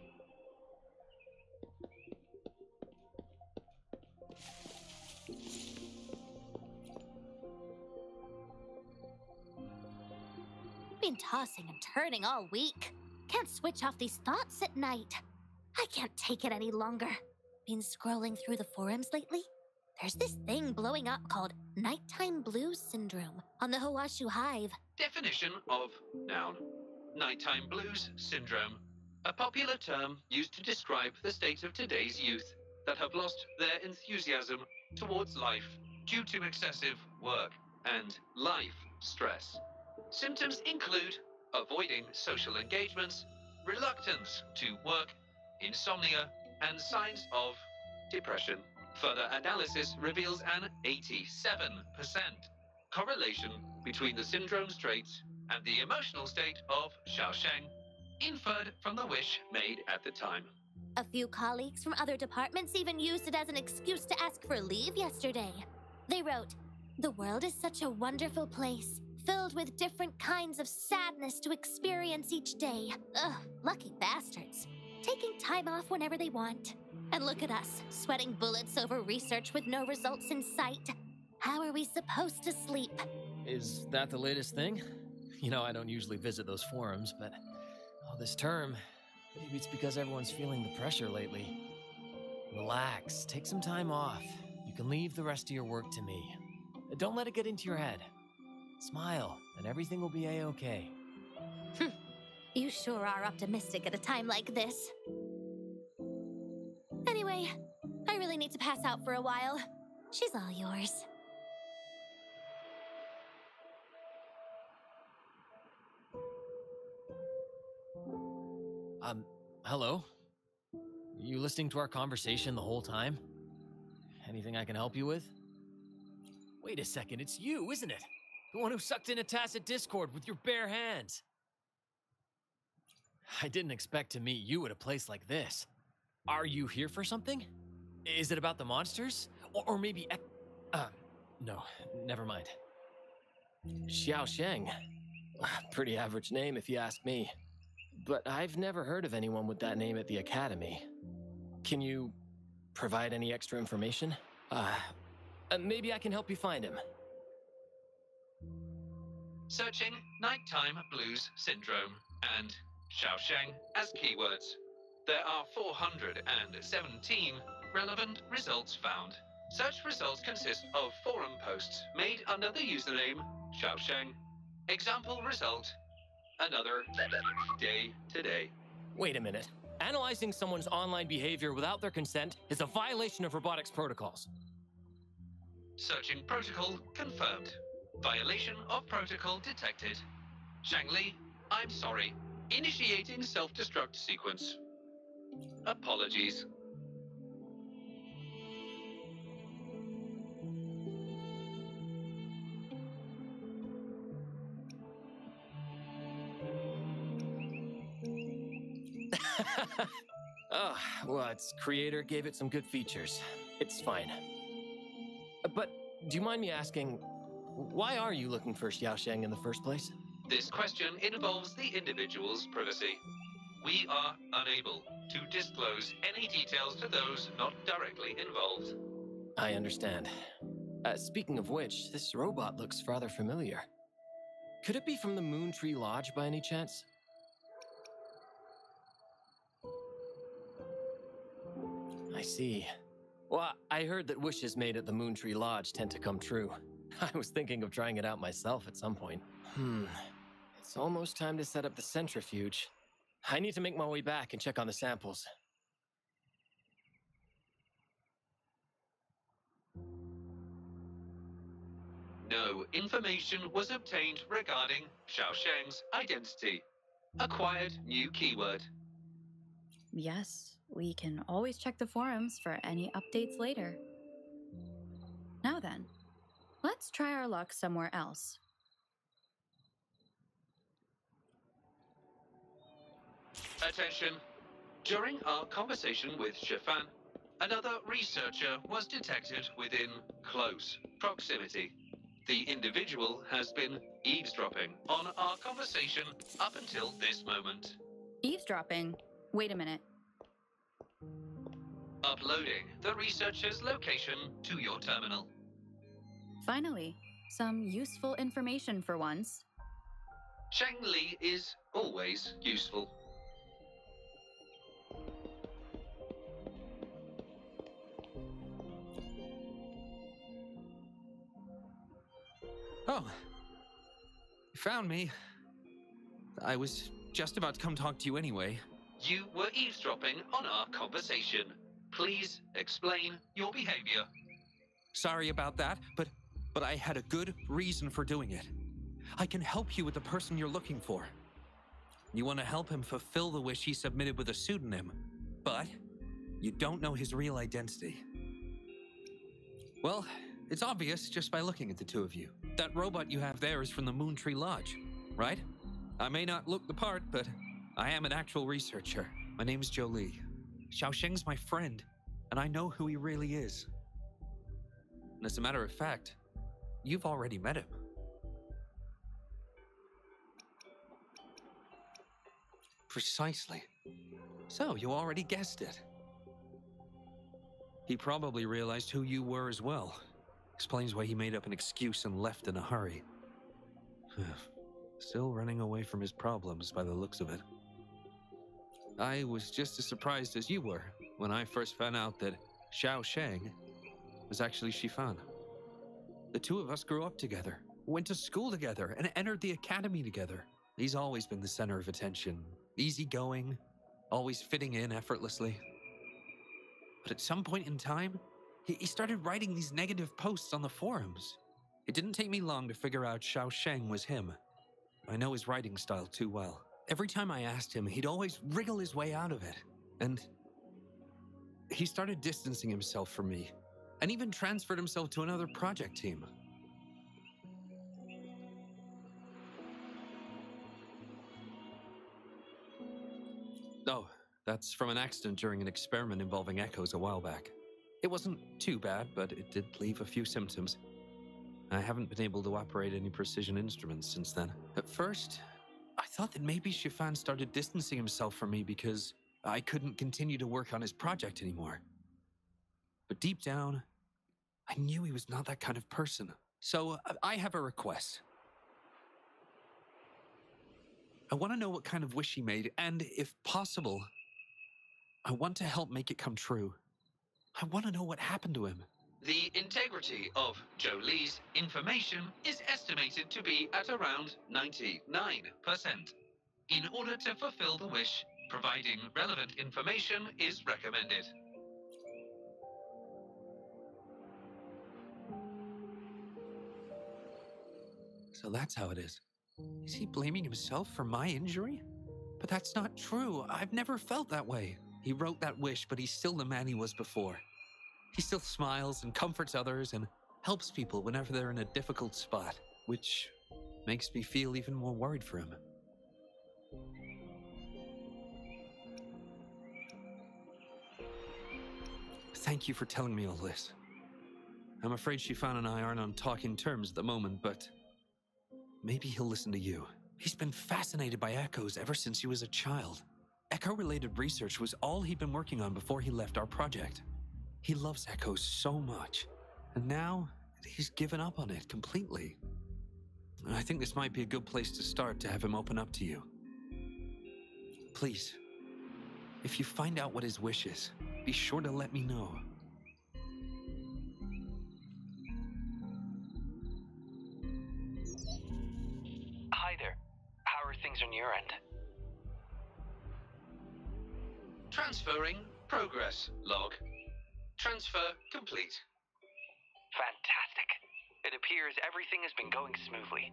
Been tossing and turning all week. Can't switch off these thoughts at night. I can't take it any longer. Been scrolling through the forums lately? There's this thing blowing up called Nighttime Blues Syndrome on the Huashu Hive. Definition of noun. Nighttime blues syndrome. A popular term used to describe the state of today's youth that have lost their enthusiasm towards life due to excessive work and life stress. Symptoms include avoiding social engagements, reluctance to work, insomnia, and signs of depression. Further analysis reveals an 87% correlation between the syndrome's traits and the emotional state of Xiaosheng, inferred from the wish made at the time. A few colleagues from other departments even used it as an excuse to ask for leave yesterday. They wrote, "The world is such a wonderful place, filled with different kinds of sadness to experience each day. Ugh, lucky bastards. Taking time off whenever they want. And look at us, sweating bullets over research with no results in sight. How are we supposed to sleep?" Is that the latest thing? You know, I don't usually visit those forums, but this term, maybe it's because everyone's feeling the pressure lately. Relax, take some time off. You can leave the rest of your work to me. Don't let it get into your head. Smile, and everything will be a-okay. You sure are optimistic at a time like this. Anyway, I really need to pass out for a while. She's all yours. Hello? You listening to our conversation the whole time? Anything I can help you with? Wait a second, it's you, isn't it? The one who sucked in a tacit discord with your bare hands. I didn't expect to meet you at a place like this. Are you here for something? Is it about the monsters? Or maybe... no, never mind. Xiaosheng. Pretty average name if you ask me. But I've never heard of anyone with that name at the Academy. Can you provide any extra information? Maybe I can help you find him. Searching Nighttime Blues Syndrome and Xiaosheng as keywords. There are 417 relevant results found. Such results consist of forum posts made under the username Xiaosheng. Example result: another day today. Wait a minute. Analyzing someone's online behavior without their consent is a violation of robotics protocols. Searching protocol confirmed. Violation of protocol detected. Xiangli, I'm sorry. Initiating self-destruct sequence. Apologies. Oh, well, its creator gave it some good features. It's fine. But do you mind me asking, why are you looking for Xiaosheng in the first place? This question involves the individual's privacy. We are unable to disclose any details to those not directly involved. I understand. Speaking of which, this robot looks rather familiar. Could it be from the Moon Tree Lodge by any chance? I see. Well, I heard that wishes made at the Moon Tree Lodge tend to come true. I was thinking of trying it out myself at some point. It's almost time to set up the centrifuge. I need to make my way back and check on the samples. No information was obtained regarding Xiaosheng's identity. Acquired new keyword. Yes, we can always check the forums for any updates later. Now then, let's try our luck somewhere else. Attention. During our conversation with Shifan, another researcher was detected within close proximity. The individual has been eavesdropping on our conversation up until this moment. Eavesdropping? Wait a minute. Uploading the researcher's location to your terminal. Finally, some useful information for once. Xiangli is always useful. Oh, you found me. I was just about to come talk to you anyway. You were eavesdropping on our conversation. Please explain your behavior. Sorry about that, but I had a good reason for doing it. I can help you with the person you're looking for. You want to help him fulfill the wish he submitted with a pseudonym, but you don't know his real identity. Well, it's obvious just by looking at the two of you. That robot you have there is from the Moon Tree Lodge, right? I may not look the part, but I am an actual researcher. My name's Jolie. Xiaosheng's my friend, and I know who he really is. And as a matter of fact, you've already met him. Precisely. So, you already guessed it. He probably realized who you were as well. Explains why he made up an excuse and left in a hurry. Still running away from his problems by the looks of it. I was just as surprised as you were when I first found out that Xiaosheng was actually Shifan. The two of us grew up together, went to school together, and entered the academy together. He's always been the center of attention, easygoing, always fitting in effortlessly. But at some point in time, he started writing these negative posts on the forums. It didn't take me long to figure out Xiaosheng was him. I know his writing style too well. Every time I asked him, he'd always wriggle his way out of it. And he started distancing himself from me, and even transferred himself to another project team. Oh, that's from an accident during an experiment involving echoes a while back. It wasn't too bad, but it did leave a few symptoms. I haven't been able to operate any precision instruments since then. At first, I thought that maybe Shifan started distancing himself from me because I couldn't continue to work on his project anymore. But deep down, I knew he was not that kind of person. So I have a request. I want to know what kind of wish he made, and if possible, I want to help make it come true. I want to know what happened to him. The integrity of Jolie's information is estimated to be at around 99%. In order to fulfill the wish, providing relevant information is recommended. So that's how it is. Is he blaming himself for my injury? But that's not true. I've never felt that way. He wrote that wish, but he's still the man he was before. He still smiles and comforts others and helps people whenever they're in a difficult spot, which makes me feel even more worried for him. Thank you for telling me all this. I'm afraid Shifan and I aren't on talking terms at the moment, but maybe he'll listen to you. He's been fascinated by echoes ever since he was a child. Echo-related research was all he'd been working on before he left our project. He loves echoes so much, and now he's given up on it completely. I think this might be a good place to start to have him open up to you. Please, if you find out what his wish is, be sure to let me know. Hi there. How are things on your end? Transferring progress log. Transfer complete. Fantastic. It appears everything has been going smoothly.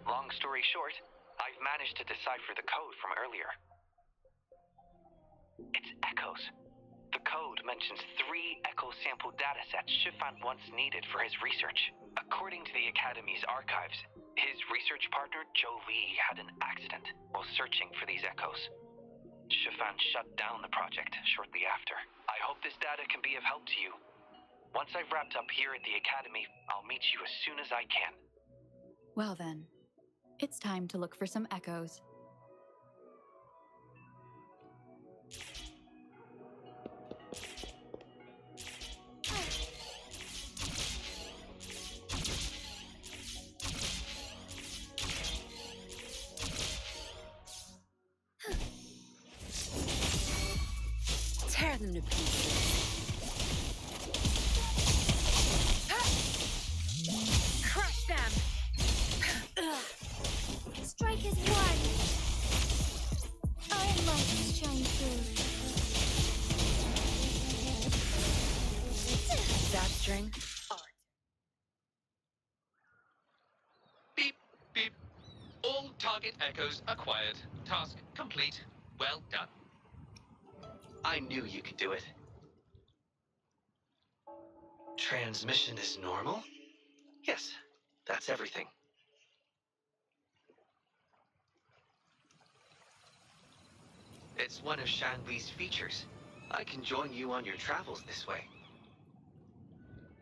Long story short, I've managed to decipher the code from earlier. It's echoes. The code mentions 3 echo sample datasets Shifan once needed for his research. According to the Academy's archives, his research partner, Zhou Li, had an accident while searching for these echoes. Shifan shut down the project shortly after. I hope this data can be of help to you. Once I've wrapped up here at the Academy, I'll meet you as soon as I can. Well then, it's time to look for some echoes. Tear them to pieces. Crush them! Strike is one! Iron light shine through. That string? Beep, beep. All target echoes acquired. Task complete. Well done. I knew you could do it. Transmission is normal? Yes, that's everything. It's one of Xiangli's features. I can join you on your travels this way.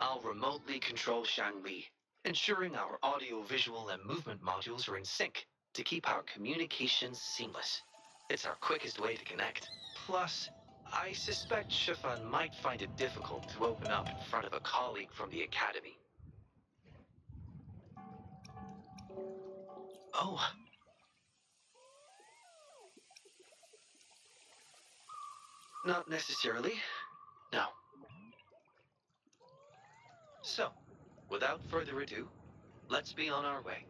I'll remotely control Xiangli, ensuring our audio, visual, and movement modules are in sync to keep our communications seamless. It's our quickest way to connect. Plus, I suspect Shifan might find it difficult to open up in front of a colleague from the Academy. Oh. Not necessarily. No. So, without further ado, let's be on our way.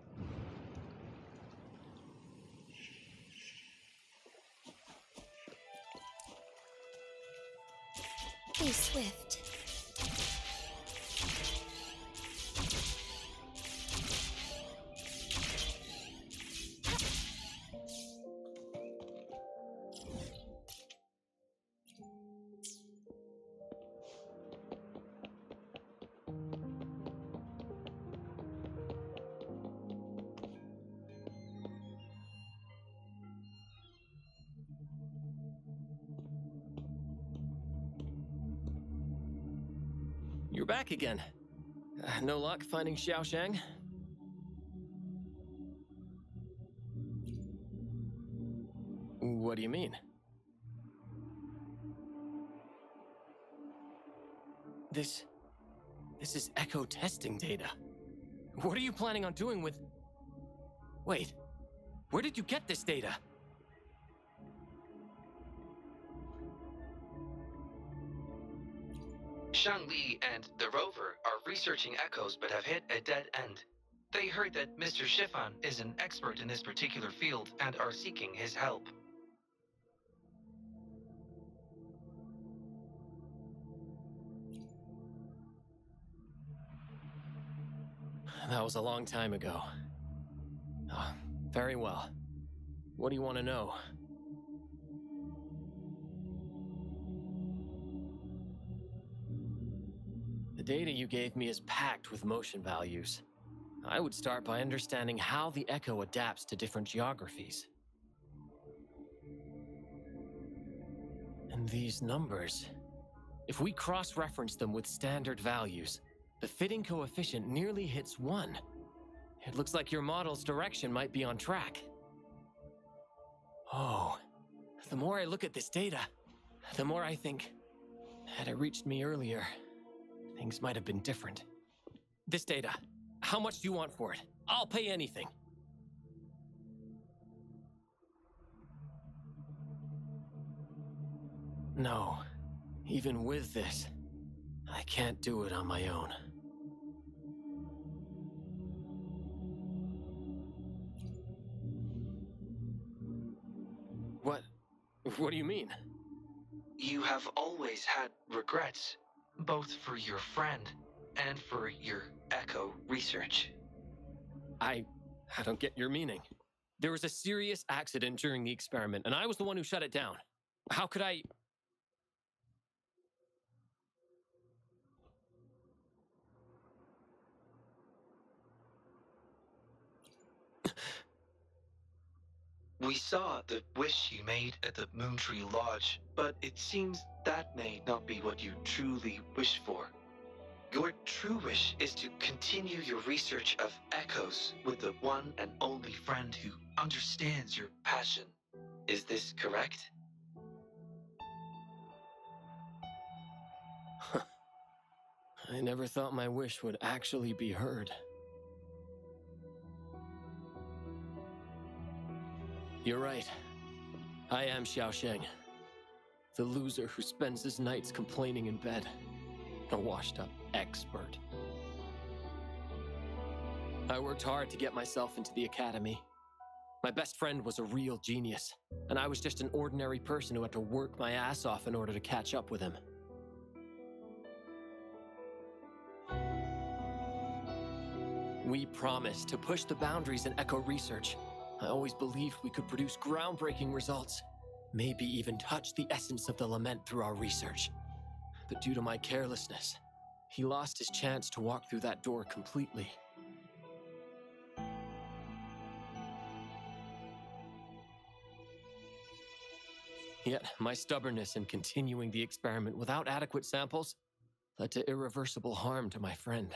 Be swift. You're back again. No luck finding Xiaosheng? What do you mean? This is echo testing data. What are you planning on doing with... Wait, where did you get this data? Xiangli and the rover are researching echoes but have hit a dead end. They heard that Mr. Shifan is an expert in this particular field and are seeking his help. That was a long time ago. Oh, very well. What do you want to know? The data you gave me is packed with motion values. I would start by understanding how the echo adapts to different geographies. And these numbers, if we cross-reference them with standard values, the fitting coefficient nearly hits 1. It looks like your model's direction might be on track. Oh, the more I look at this data, the more I think, had it reached me earlier, things might have been different. This data, how much do you want for it? I'll pay anything. No, even with this, I can't do it on my own. What do you mean? You have always had regrets, both for your friend and for your echo research. I don't get your meaning. There was a serious accident during the experiment, and I was the one who shut it down. How could I... We saw the wish you made at the Moontree Lodge, but it seems that may not be what you truly wish for. Your true wish is to continue your research of echoes with the one and only friend who understands your passion. Is this correct? I never thought my wish would actually be heard. You're right. I am Xiaosheng, the loser who spends his nights complaining in bed. A washed-up expert. I worked hard to get myself into the academy. My best friend was a real genius, and I was just an ordinary person who had to work my ass off in order to catch up with him. We promised to push the boundaries in echo research. I always believed we could produce groundbreaking results, maybe even touch the essence of the lament through our research. But due to my carelessness, he lost his chance to walk through that door completely. Yet, my stubbornness in continuing the experiment without adequate samples led to irreversible harm to my friend.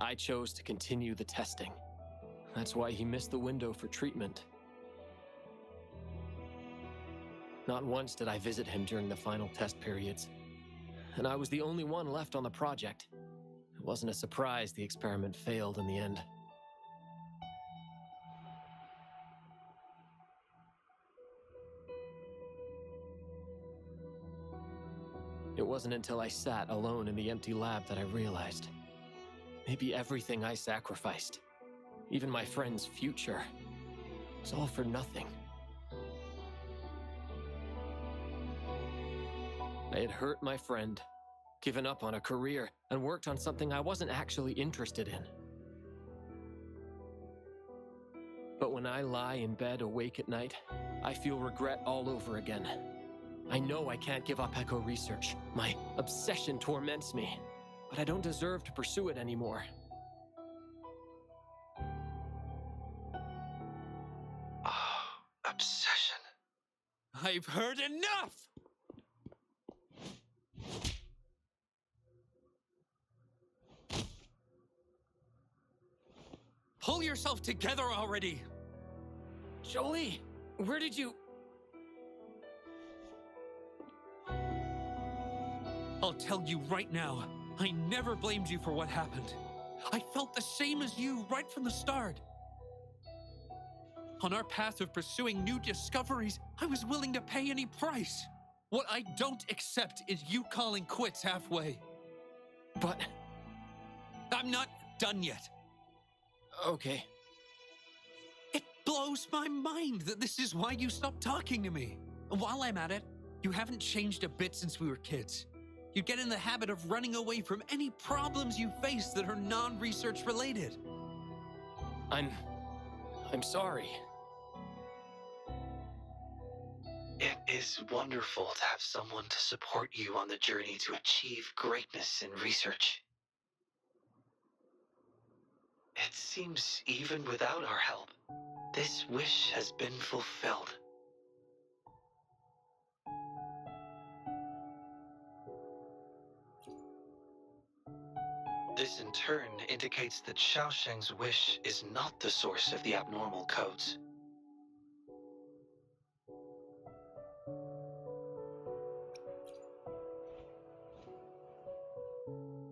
I chose to continue the testing. That's why he missed the window for treatment. Not once did I visit him during the final test periods, and I was the only one left on the project. It wasn't a surprise the experiment failed in the end. It wasn't until I sat alone in the empty lab that I realized maybe everything I sacrificed, even my friend's future, was all for nothing. I had hurt my friend, given up on a career, and worked on something I wasn't actually interested in. But when I lie in bed awake at night, I feel regret all over again. I know I can't give up echo research. My obsession torments me, but I don't deserve to pursue it anymore. Oh, obsession. I've heard enough! Pull yourself together already! Jolie, where did you... I'll tell you right now, I never blamed you for what happened. I felt the same as you right from the start. On our path of pursuing new discoveries, I was willing to pay any price. What I don't accept is you calling quits halfway. But... I'm not done yet. Okay. It blows my mind that this is why you stopped talking to me. And while I'm at it, you haven't changed a bit since we were kids. you'd get in the habit of running away from any problems you face that are non-research related. I'm sorry. It is wonderful to have someone to support you on the journey to achieve greatness in research. It seems even without our help, this wish has been fulfilled. This in turn indicates that Xiaosheng's wish is not the source of the abnormal codes.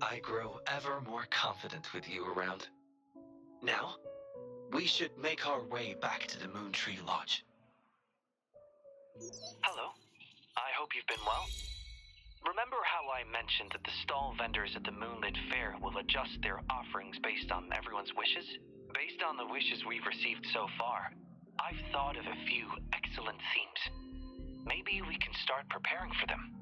I grow ever more confident with you around. Now, we should make our way back to the Moontree Lodge. Hello. I hope you've been well. Remember how I mentioned that the stall vendors at the Moonlit Fair will adjust their offerings based on everyone's wishes? Based on the wishes we've received so far, I've thought of a few excellent themes. Maybe we can start preparing for them.